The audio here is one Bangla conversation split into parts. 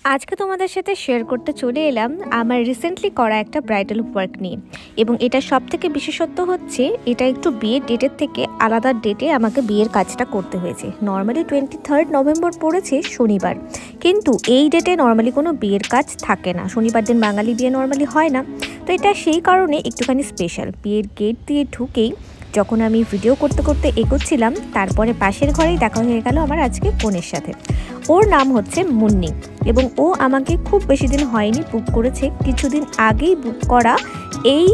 আজকে তোমাদের সাথে শেয়ার করতে চলে এলাম আমার রিসেন্টলি করা একটা ব্রাইডাল ওয়ার্ক নিয়ে। এবং এটা সবথেকে বিশেষত্ব হচ্ছে এটা একটু বিয়ের ডেটের থেকে আলাদা ডেটে আমাকে বিয়ের কাজটা করতে হয়েছে। নর্মালি 23 নভেম্বর পড়েছে শনিবার, কিন্তু এই ডেটে নর্মালি কোনো বিয়ের কাজ থাকে না। শনিবার দিন বাঙালি বিয়ে নর্মালি হয় না, তো এটা সেই কারণে একটুখানি স্পেশাল। বিয়ের গেট দিয়ে ঢুকেই যখন আমি ভিডিও করতে করতে এগোচ্ছিলাম, তারপরে পাশের ঘরেই দেখা হয়ে গেল আমার আজকে বোনের সাথে। ওর নাম হচ্ছে মুন্নি এবং ও আমাকে খুব বেশি দিন হয়নি বুক করেছে। কিছুদিন আগেই বুক করা এই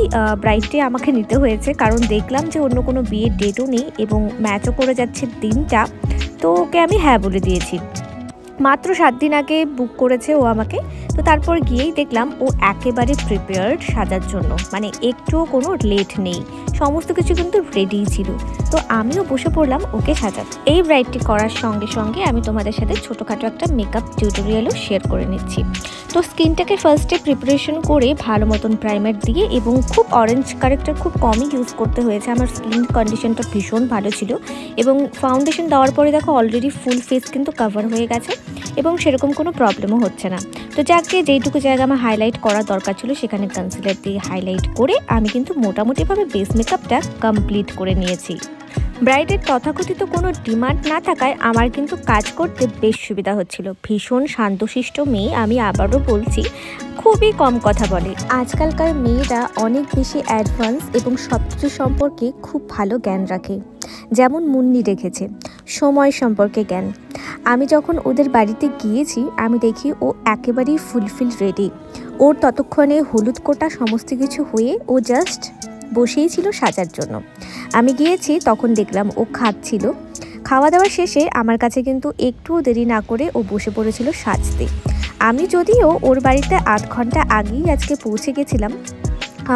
ব্রাইডটি আমাকে নিতে হয়েছে, কারণ দেখলাম যে অন্য কোনো বিয়ের ডেটও নেই এবং ম্যাচও করে যাচ্ছে দিনটা, তো ওকে আমি হ্যাঁ বলে দিয়েছি। মাত্র 7 দিন আগে বুক করেছে ও আমাকে। তো তারপর গিয়েই দেখলাম ও একেবারে প্রিপেয়ার্ড সাজার জন্য, মানে একটুও কোনো লেট নেই, সমস্ত কিছু কিন্তু রেডিই ছিল। তো আমিও বসে পড়লাম ওকে সাজাতে। এই ব্রাইডটি করার সঙ্গে সঙ্গে আমি তোমাদের সাথে ছোটোখাটো একটা মেকআপ টিউটোরিয়ালও শেয়ার করে নিচ্ছি। তো স্কিনটাকে ফার্স্টে প্রিপারেশন করে ভালো মতন প্রাইমার দিয়ে, এবং খুব অরেঞ্জ কারেক্টার খুব কমই ইউজ করতে হয়েছে। আমার স্কিন কন্ডিশনটা ভীষণ ভালো ছিল এবং ফাউন্ডেশন দেওয়ার পরে দেখো অলরেডি ফুল ফেস কিন্তু কভার হয়ে গেছে এবং সেরকম কোনো প্রবলেমও হচ্ছে না। তো যাকে যেইটুকু জায়গা আমার হাইলাইট করার দরকার ছিল সেখানে কনসিলার দিয়ে হাইলাইট করে আমি কিন্তু মোটামুটিভাবে বেস মেকআপটা কমপ্লিট করে নিয়েছি। ব্রাইডের তথাকথিত কোনো ডিমান্ড না থাকায় আমার কিন্তু কাজ করতে বেশ সুবিধা হচ্ছিল। ভীষণ শান্তশিষ্ট মেয়ে, আমি আবারও বলছি, খুবই কম কথা বলে। আজকালকার মেয়েরা অনেক বেশি অ্যাডভান্স এবং সব কিছু সম্পর্কে খুব ভালো জ্ঞান রাখে, যেমন মুন্নি রেখেছে সময় সম্পর্কে জ্ঞান। আমি যখন ওদের বাড়িতে গিয়েছি আমি দেখি ও একেবারেই ফুলফিল রেডি। ওর ততক্ষণে হলুদ কোটা সমস্ত কিছু হয়ে ও জাস্ট বসেই ছিল সাজার জন্য। আমি গিয়েছি তখন দেখলাম ও খাচ্ছিল। খাওয়া দাওয়া শেষে আমার কাছে কিন্তু একটুও দেরি না করে ও বসে পড়েছিল সাজতে। আমি যদিও ওর বাড়িতে 8 ঘন্টা আগেই আজকে পৌঁছে গেছিলাম,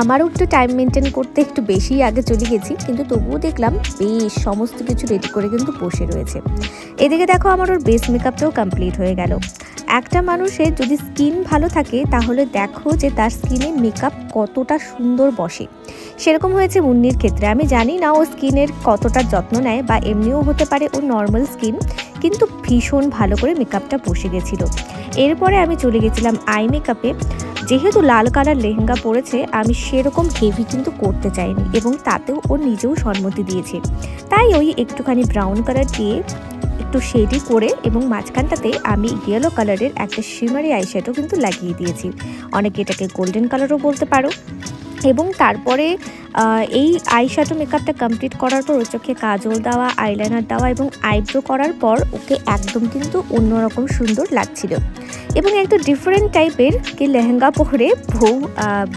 আমারও একটু টাইম মেনটেন করতে একটু বেশি আগে চলে গেছি, কিন্তু তবুও দেখলাম বেশ সমস্ত কিছু রেডি করে কিন্তু বসে রয়েছে। এদিকে দেখো আমার ওর বেস মেকআপটাও কমপ্লিট হয়ে গেল। একটা মানুষের যদি স্কিন ভালো থাকে তাহলে দেখো যে তার স্কিনে মেকআপ কতটা সুন্দর বসে। সেরকম হয়েছে মুন্নির ক্ষেত্রে। আমি জানি না ও স্কিনের কতটা যত্ন নেয়, বা এমনিও হতে পারে ও নর্মাল স্কিন, কিন্তু ভীষণ ভালো করে মেকআপটা বসে গেছিলো। এরপরে আমি চলে গেছিলাম আই মেকআপে। যেহেতু লাল কালার লেহেঙ্গা পরেছে, আমি সেরকম হেভি কিন্তু করতে চাইনি এবং তাতেও ও নিজেও সম্মতি দিয়েছে। তাই ওই একটুখানি ব্রাউন কালার দিয়ে একটু শেডি করে এবং মাঝখানটাতে আমি ইয়েলো কালারের একটা শিমারি আইশ্যাডো কিন্তু লাগিয়ে দিয়েছি। অনেকে এটাকে গোল্ডেন কালারও বলতে পারো। এবং তারপরে এই আইশ্যাডো মেকআপটা কমপ্লিট করার পর ওর চোখে কাজল দেওয়া, আইলাইনার দেওয়া এবং আইব্রো করার পর ওকে একদম কিন্তু অন্যরকম সুন্দর লাগছিল। এবং একটা ডিফারেন্ট টাইপের কি লেহেঙ্গা পরে বউ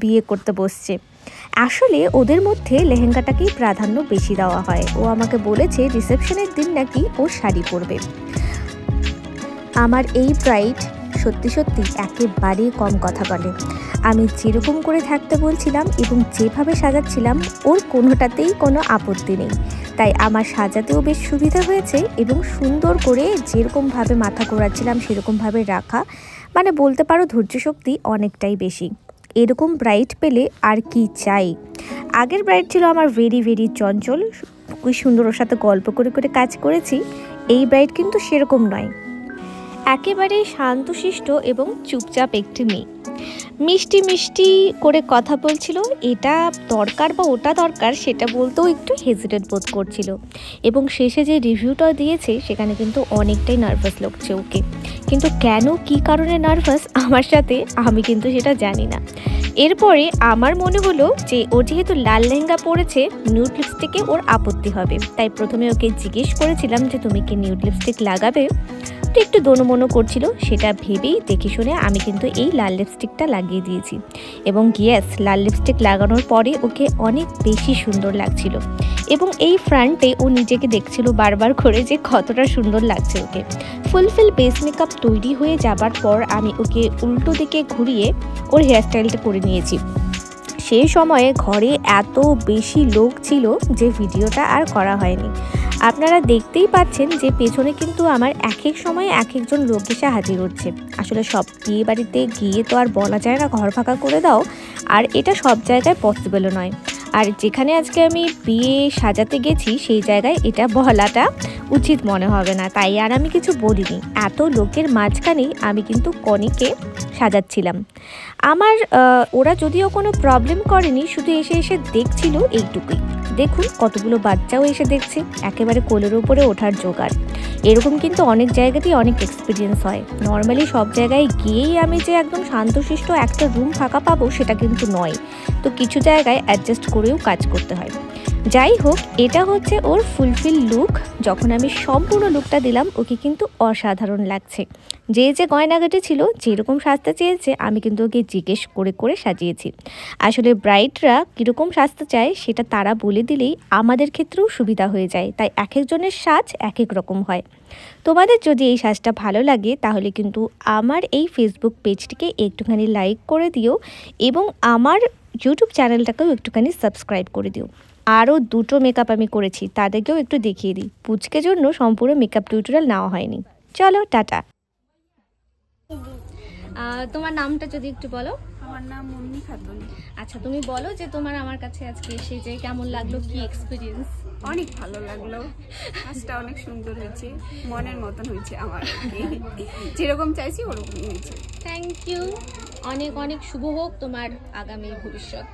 বিয়ে করতে বসছে। আসলে ওদের মধ্যে লেহেঙ্গাটাকেই প্রাধান্য বেশি দেওয়া হয়। ও আমাকে বলেছে রিসেপশনের দিন নাকি ও শাড়ি পরবে। আমার এই ব্রাইড সত্যি সত্যি একেবারেই কম কথা বলে। আমি যেরকম করে থাকতে বলছিলাম এবং যেভাবে সাজাচ্ছিলাম ওর কোনোটাতেই কোনো আপত্তি নেই। তাই আমার সাজাতেও বেশ সুবিধা হয়েছে এবং সুন্দর করে যেরকমভাবে মাথা ঘোরাচ্ছিলাম সেরকমভাবে রাখা, মানে বলতে পারো ধৈর্য শক্তি অনেকটাই বেশি। এরকম ব্রাইড পেলে আর কি চাই। আগের ব্রাইড ছিল আমার ভেরি ভেরি চঞ্চল, খুবই সুন্দর, ওর সাথে গল্প করে করে কাজ করেছি। এই ব্রাইড কিন্তু সেরকম নয়, একেবারেই শান্তশিষ্ট এবং চুপচাপ একটি মেয়ে। মিষ্টি মিষ্টি করে কথা বলছিল, এটা দরকার বা ওটা দরকার সেটা বলতেও একটু হেজিটেট বোধ করছিল। এবং শেষে যে রিভিউটা দিয়েছে সেখানে কিন্তু অনেকটাই নার্ভাস লাগছে ওকে। কিন্তু কেন কি কারণে নার্ভাস আমার সাথে, আমি কিন্তু সেটা জানি না। এরপরে আমার মনে হলো যে ও যেহেতু লাল লেহেঙ্গা পরেছে, নিউড লিপস্টিকে ওর আপত্তি হবে। তাই প্রথমে ওকে জিজ্ঞেস করেছিলাম যে তুমি কি নিউড লিপস্টিক লাগাবে। একটু দোনোমনো করছিল, সেটা ভেবেই দেখে শুনে আমি কিন্তু এই লাল লিপস্টিকটা লাগিয়ে দিয়েছি। এবং ইয়েস, লাল লিপস্টিক লাগানোর পরে ওকে অনেক বেশি সুন্দর লাগছিল। এবং এই ফ্রন্টে ও নিজেকে দেখছিল বারবার করে যে কতটা সুন্দর লাগছে ওকে। ফুলফিল বেস মেকআপ তৈরি হয়ে যাবার পর আমি ওকে উল্টো দিকে ঘুরিয়ে ওর হেয়ারস্টাইলটা করে নিয়েছি। সেই সময়ে ঘরে এত বেশি লোক ছিল যে ভিডিওটা আর করা হয়নি। আপনারা দেখতেই পাচ্ছেন যে পেছনে কিন্তু আমার এক এক সময় এক একজন লোক এসে হাজির হচ্ছে। আসলে সব বিয়ে বাড়িতে গিয়ে তো আর বলা যায় না ঘর ফাঁকা করে দাও, আর এটা সব জায়গায় পসিবলও নয়। আর যেখানে আজকে আমি বিয়ে সাজাতে গেছি সেই জায়গায় এটা বলাটা উচিত মনে হবে না, তাই আর আমি কিছু বলিনি। এত লোকের মাঝখানেই আমি কিন্তু কনেকে সাজাচ্ছিলাম। আমার ওরা যদিও কোনো প্রবলেম করেনি, শুধু এসে এসে দেখছিল এইটুকুই। দেখুন কতগুলো বাচ্চাও এসে দেখছে, একেবারে কোলের উপরে ওঠার জোগাড়। এরকম কিন্তু অনেক জায়গাতেই অনেক এক্সপিরিয়েন্স হয়। নর্মালি সব জায়গায় গিয়েই আমি যে একদম শান্তশিষ্ট একটা রুম ফাঁকা পাবো সেটা কিন্তু নয়, তো কিছু জায়গায় অ্যাডজাস্ট করেও কাজ করতে হয়। যাই হোক, এটা হচ্ছে ওর ফুলফিল লুক। যখন আমি সম্পূর্ণ লুকটা দিলাম ওকে কিন্তু অসাধারণ লাগছে। যে যে গয়নাগাটি ছিল, যেরকম সাজতে চেয়েছে আমি কিন্তু ওকে জিজ্ঞেস করে করে সাজিয়েছি। আসলে ব্রাইডরা কীরকম সাজতে চায় সেটা তারা বলে দিলেই আমাদের ক্ষেত্রেও সুবিধা হয়ে যায়, তাই এক একজনের সাজ এক এক রকম হয়। তোমাদের যদি এই সাজটা ভালো লাগে তাহলে কিন্তু আমার এই ফেসবুক পেজটিকে একটুখানি লাইক করে দিও এবং আমার ইউটিউব চ্যানেলটাকেও একটুখানি সাবস্ক্রাইব করে দিও। আরও দুটো মেকআপ আমি করেছি, তাদেরকেও একটু দেখিয়ে দিই। পুচকের জন্য সম্পূর্ণ মেকআপ টিউটোরিয়াল নেওয়া হয়নি। চলো টাটা। তোমার নামটা যদি একটু বলো। আমার নাম মুন্নি খাতুন। আচ্ছা, তুমি বলো যে তোমার আমার কাছে আজকে এসে যে কেমন লাগলো, কি এক্সপিরিয়েন্স? অনেক ভালো লাগলো, কাজটা অনেক সুন্দর হয়েছে, মনের মতন হয়েছে আমার, যেরকম চাইছি ওরকমই হয়েছে। Thank you. অনেক অনেক শুভ হোক তোমার আগামী ভবিষ্যৎ।